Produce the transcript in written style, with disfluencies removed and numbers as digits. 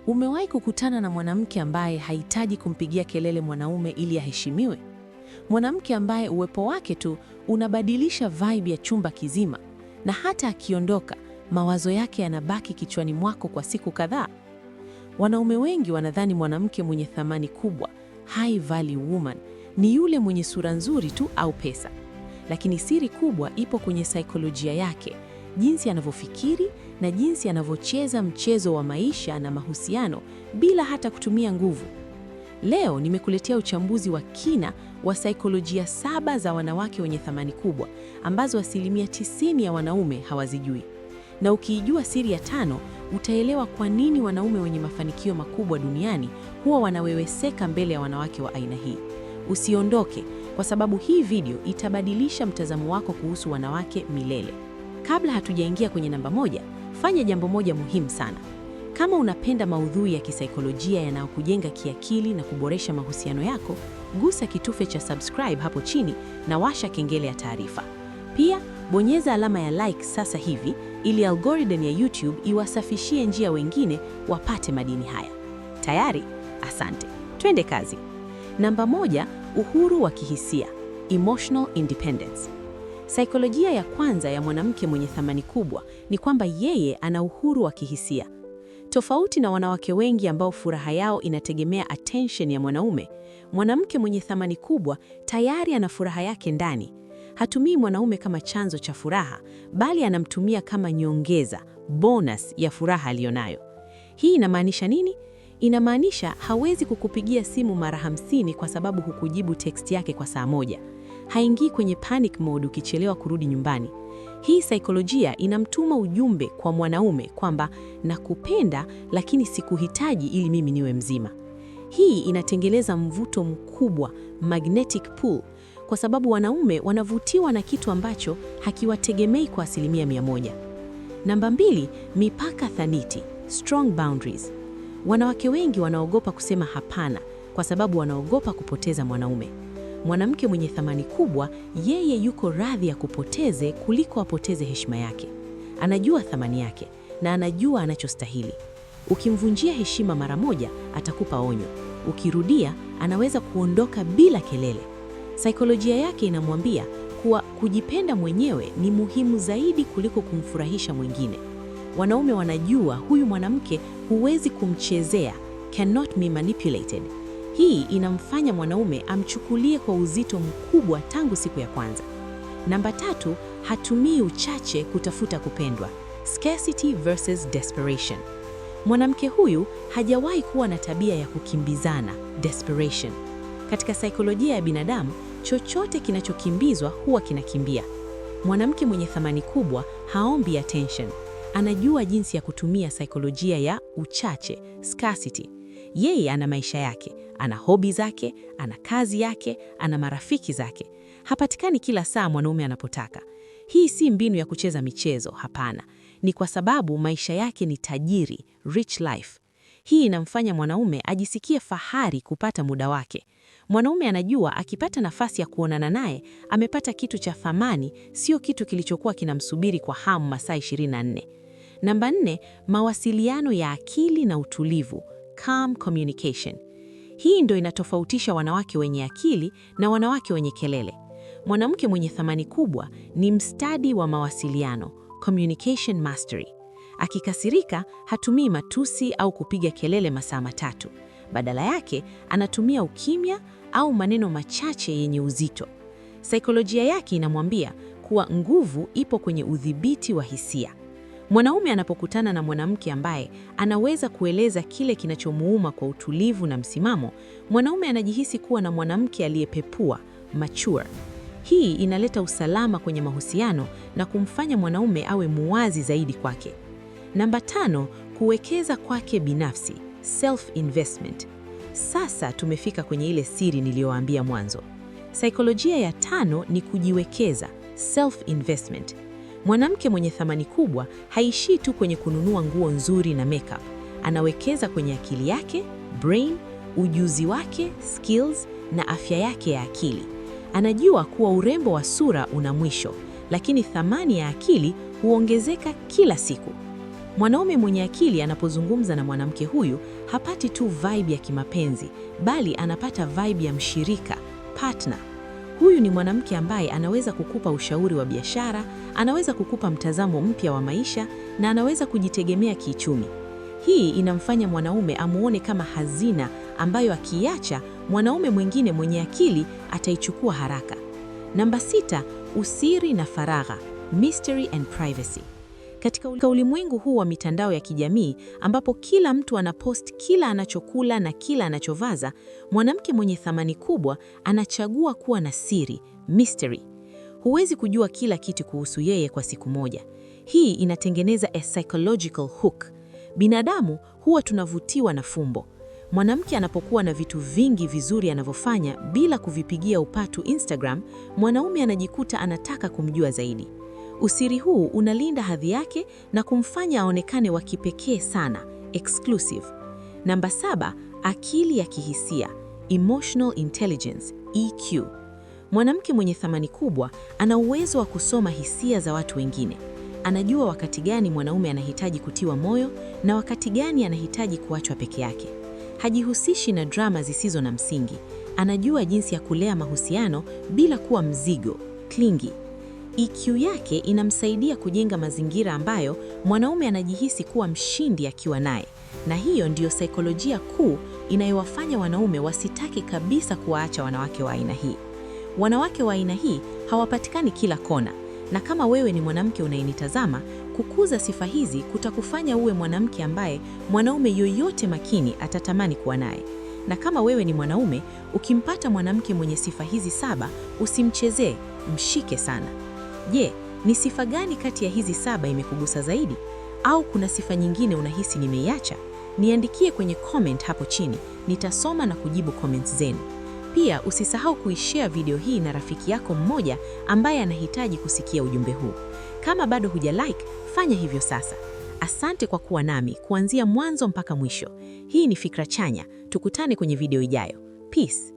Umewahi kukutana na mwanamke ambaye hahitaji kumpigia kelele mwanaume ili aheshimiwe? Mwanamke ambaye uwepo wake tu unabadilisha vibe ya chumba kizima, na hata akiondoka, mawazo yake yanabaki kichwani mwako kwa siku kadhaa. Wanaume wengi wanadhani mwanamke mwenye thamani kubwa, high value woman, ni yule mwenye sura nzuri tu au pesa. Lakini siri kubwa ipo kwenye saikolojia yake, jinsi anavyofikiri na jinsi anavyocheza mchezo wa maisha na mahusiano bila hata kutumia nguvu. Leo nimekuletea uchambuzi wa kina wa saikolojia 7 za wanawake wenye thamani kubwa ambazo 90% ya wanaume hawazijui. Na ukiijua siri ya 5, utaelewa kwa nini wanaume wenye mafanikio makubwa duniani huwa wanaweweseka mbele ya wanawake wa aina hii. Usiondoke, kwa sababu hii video itabadilisha mtazamo wako kuhusu wanawake milele. Kabla hatujaingia kwenye namba 1, fanya jambo moja muhimu sana. Kama unapenda maudhui ya kisaikolojia yanayokujenga kiakili na kuboresha mahusiano yako, gusa kitufe cha subscribe hapo chini na washa kengele ya taarifa. Pia, bonyeza alama ya like sasa hivi ili algorithm ya YouTube iwasafishie njia wengine wapate madini haya. Tayari? Asante. Twende kazi. Namba 1, uhuru wa kihisia, emotional independence. Saikolojia ya kwanza ya mwanamke mwenye thamani kubwa ni kwamba yeye ana uhuru wa kihisia. Tofauti na wanawake wengi ambao furaha yao inategemea attention ya mwanaume, mwanamke mwenye thamani kubwa tayari ana furaha yake ndani. Hatumii mwanaume kama chanzo cha furaha, bali anamtumia kama nyongeza, bonus ya furaha aliyonayo. Hii inamaanisha nini? Inamaanisha hawezi kukupigia simu mara 50 kwa sababu hukujibu text yake kwa saa moja. Haingii kwenye panic mode ukichelewa kurudi nyumbani. Hii saikolojia inamtuma ujumbe kwa mwanaume kwamba nakupenda, lakini sikuhitaji ili mimi niwe mzima. Hii inatengeneza mvuto mkubwa, magnetic pull, kwa sababu wanaume wanavutiwa na kitu ambacho hakiwategemei kwa 100%. Namba 2, mipaka thabiti, strong boundaries. Wanawake wengi wanaogopa kusema hapana kwa sababu wanaogopa kupoteza mwanaume. Mwanamke mwenye thamani kubwa, yeye yuko radhi ya kupoteze kuliko apoteze heshima yake. Anajua thamani yake na anajua anachostahili. Ukimvunjia heshima mara moja, atakupa onyo. Ukirudia, anaweza kuondoka bila kelele. Saikolojia yake inamwambia kuwa kujipenda mwenyewe ni muhimu zaidi kuliko kumfurahisha mwingine. Wanaume wanajua huyu mwanamke huwezi kumchezea, cannot be manipulated. Hii inamfanya mwanaume amchukulie kwa uzito mkubwa tangu siku ya kwanza. Namba 3, hatumii uchache kutafuta kupendwa. Scarcity versus desperation. Mwanamke huyu hajawahi kuwa na tabia ya kukimbizana, desperation. Katika saikolojia ya binadamu, chochote kinachokimbizwa huwa kinakimbia. Mwanamke mwenye thamani kubwa haombi attention. Anajua jinsi ya kutumia saikolojia ya uchache, scarcity. Yeye ana maisha yake, ana hobi zake, ana kazi yake, ana marafiki zake. Hapatikani kila saa mwanaume anapotaka. Hii si mbinu ya kucheza michezo, hapana. Ni kwa sababu maisha yake ni tajiri, rich life. Hii inamfanya mwanaume ajisikie fahari kupata muda wake. Mwanaume anajua akipata nafasi ya kuonana naye, amepata kitu cha thamani, sio kitu kilichokuwa kinamsubiri kwa hamu masaa 24. Namba 4, mawasiliano ya akili na utulivu, calm communication. Hii ndio inatofautisha wanawake wenye akili na wanawake wenye kelele. Mwanamke mwenye thamani kubwa ni mstadi wa mawasiliano, communication mastery. Akikasirika, hatumii matusi au kupiga kelele masaa 3. Badala yake, anatumia ukimya au maneno machache yenye uzito. Saikolojia yake inamwambia kuwa nguvu ipo kwenye udhibiti wa hisia. Mwanaume anapokutana na mwanamke ambaye anaweza kueleza kile kinachomuuma kwa utulivu na msimamo, mwanaume anajihisi kuwa na mwanamke aliyepepua, mature. Hii inaleta usalama kwenye mahusiano na kumfanya mwanaume awe muwazi zaidi kwake. Namba 5, kuwekeza kwake binafsi, self investment. Sasa tumefika kwenye ile siri niliyowaambia mwanzo. Saikolojia ya 5 ni kujiwekeza, self investment. Mwanamke mwenye thamani kubwa haishii tu kwenye kununua nguo nzuri na makeup. Anawekeza kwenye akili yake, brain, ujuzi wake, skills na afya yake ya akili. Anajua kuwa urembo wa sura una mwisho, lakini thamani ya akili huongezeka kila siku. Mwanaume mwenye akili anapozungumza na mwanamke huyu hapati tu vibe ya kimapenzi, bali anapata vibe ya mshirika, partner. Huyu ni mwanamke ambaye anaweza kukupa ushauri wa biashara, anaweza kukupa mtazamo mpya wa maisha na anaweza kujitegemea kiuchumi. Hii inamfanya mwanaume amuone kama hazina ambayo akiacha, mwanaume mwingine mwenye akili ataichukua haraka. Namba 6, usiri na faragha, mystery and privacy. Katika ulimwengu huu wa mitandao ya kijamii ambapo kila mtu anapost kila anachokula na kila anachovaza, mwanamke mwenye thamani kubwa anachagua kuwa na siri, mystery. Huwezi kujua kila kitu kuhusu yeye kwa siku moja. Hii inatengeneza a psychological hook. Binadamu huwa tunavutiwa na fumbo. Mwanamke anapokuwa na vitu vingi vizuri anavyofanya bila kuvipigia upatu Instagram, mwanaume anajikuta anataka kumjua zaidi. Usiri huu unalinda hadhi yake na kumfanya aonekane wa kipekee sana, exclusive. Namba 7, akili ya kihisia, emotional intelligence, EQ. Mwanamke mwenye thamani kubwa ana uwezo wa kusoma hisia za watu wengine. Anajua wakati gani mwanaume anahitaji kutiwa moyo na wakati gani anahitaji kuachwa peke yake. Hajihusishi na drama zisizo na msingi. Anajua jinsi ya kulea mahusiano bila kuwa mzigo, clingy. EQ yake inamsaidia kujenga mazingira ambayo mwanaume anajihisi kuwa mshindi akiwa naye. Na hiyo ndiyo saikolojia kuu inayowafanya wanaume wasitaki kabisa kuwaacha wanawake wa aina hii. Wanawake wa aina hii hawapatikani kila kona. Na kama wewe ni mwanamke unayenitazama, kukuza sifa hizi kutakufanya uwe mwanamke ambaye mwanaume yoyote makini atatamani kuwa naye. Na kama wewe ni mwanaume, ukimpata mwanamke mwenye sifa hizi 7, usimchezee, mshike sana. Je, ni sifa gani kati ya hizi 7 imekugusa zaidi? Au kuna sifa nyingine unahisi nimeiacha? Niandikie kwenye comment hapo chini, nitasoma na kujibu comments zenu. Pia usisahau kuishare video hii na rafiki yako mmoja ambaye anahitaji kusikia ujumbe huu. Kama bado hujalike, fanya hivyo sasa. Asante kwa kuwa nami kuanzia mwanzo mpaka mwisho. Hii ni Fikra Chanya. Tukutane kwenye video ijayo. Peace.